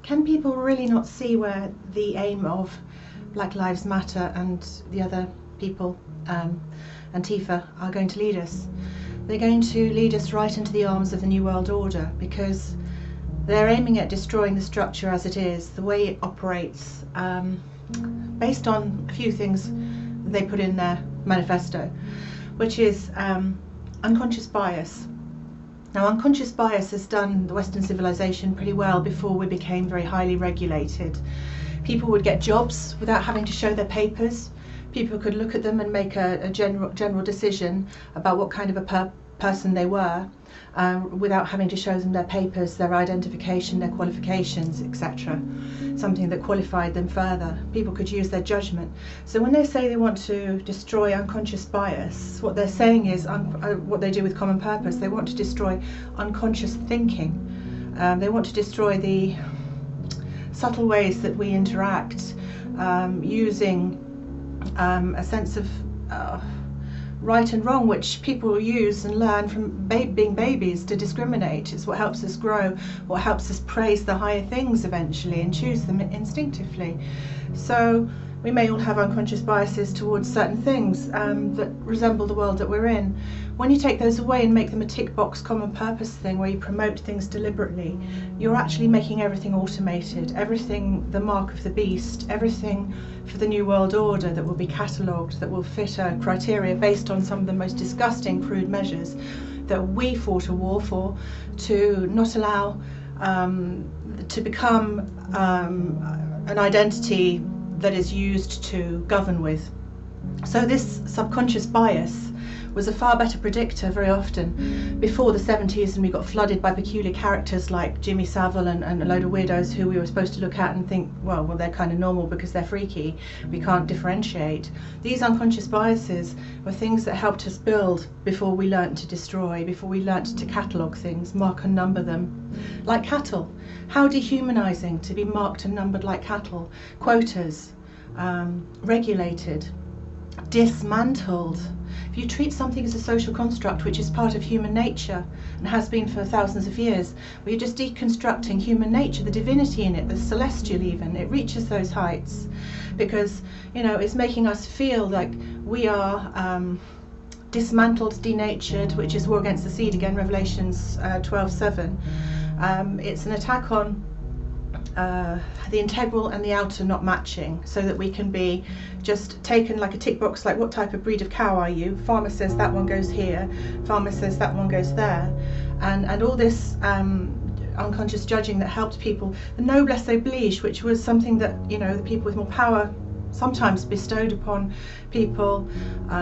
Can people really not see where the aim of Black Lives Matter and the other people, Antifa, are going to lead us? They're going to lead us right into the arms of the New World Order, because they're aiming at destroying the structure as it is, the way it operates, based on a few things they put in their manifesto, which is unconscious bias. Now, unconscious bias has done the Western civilization pretty well before we became very highly regulated. People would get jobs without having to show their papers. People could look at them and make a general decision about what kind of a person they were, without having to show them their papers, their identification, their qualifications, etc. Something that qualified them further. People could use their judgment. So when they say they want to destroy unconscious bias, what they're saying is what they do with common purpose. They want to destroy unconscious thinking. They want to destroy the subtle ways that we interact, using a sense of right and wrong, which people use and learn from being babies to discriminate. It's what helps us grow, what helps us praise the higher things eventually and choose them instinctively. So we may all have unconscious biases towards certain things that resemble the world that we're in. When you take those away and make them a tick box common purpose thing where you promote things deliberately, you're actually making everything automated, everything the mark of the beast, everything for the New World Order that will be catalogued, that will fit a criteria based on some of the most disgusting crude measures that we fought a war for, to not allow to become an identity that is used to govern with. So this subconscious bias was a far better predictor very often before the 70s, and we got flooded by peculiar characters like Jimmy Savile and a load of weirdos who we were supposed to look at and think, well, they're kind of normal because they're freaky. We can't differentiate. These unconscious biases were things that helped us build before we learnt to destroy, before we learnt to catalogue things, mark and number them. Like cattle. How dehumanising to be marked and numbered like cattle. Quotas, regulated, dismantled. If you treat something as a social construct, which is part of human nature and has been for thousands of years, well, you're just deconstructing human nature, the divinity in it, the celestial even. It reaches those heights because, you know, it's making us feel like we are dismantled, denatured, which is war against the seed again, Revelations 12:7. It's an attack on the integral and the outer not matching, so that we can be just taken like a tick box, like what type of breed of cow are you? Farmer says that one goes here, farmer says that one goes there, and all this unconscious judging that helped people. The noblesse oblige, which was something that, you know, the people with more power sometimes bestowed upon people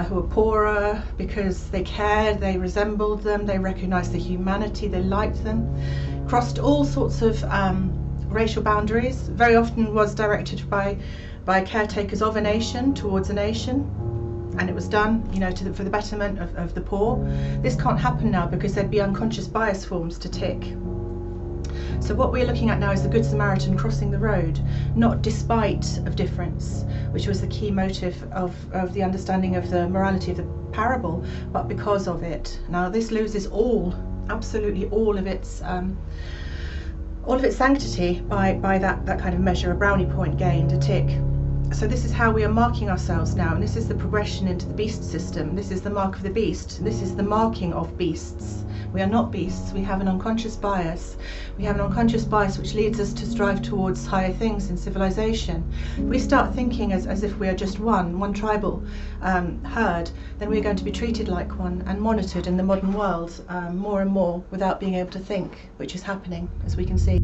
who were poorer because they cared, they resembled them, they recognised the humanity, they liked them, crossed all sorts of racial boundaries, very often was directed by caretakers of a nation towards a nation, and it was done, you know, for the betterment of the poor. This can't happen now because there'd be unconscious bias forms to tick. So what we're looking at now is the Good Samaritan crossing the road, not despite of difference, which was the key motive of the understanding of the morality of the parable, but because of it. Now this loses absolutely all of its sanctity by that kind of measure, a brownie point gained, a tick. So this is how we are marking ourselves now, and this is the progression into the beast system. This is the mark of the beast. This is the marking of beasts. We are not beasts. We have an unconscious bias. We have an unconscious bias which leads us to strive towards higher things in civilization. If we start thinking as if we are just one tribal herd, then we're going to be treated like one and monitored in the modern world more and more without being able to think, which is happening, as we can see.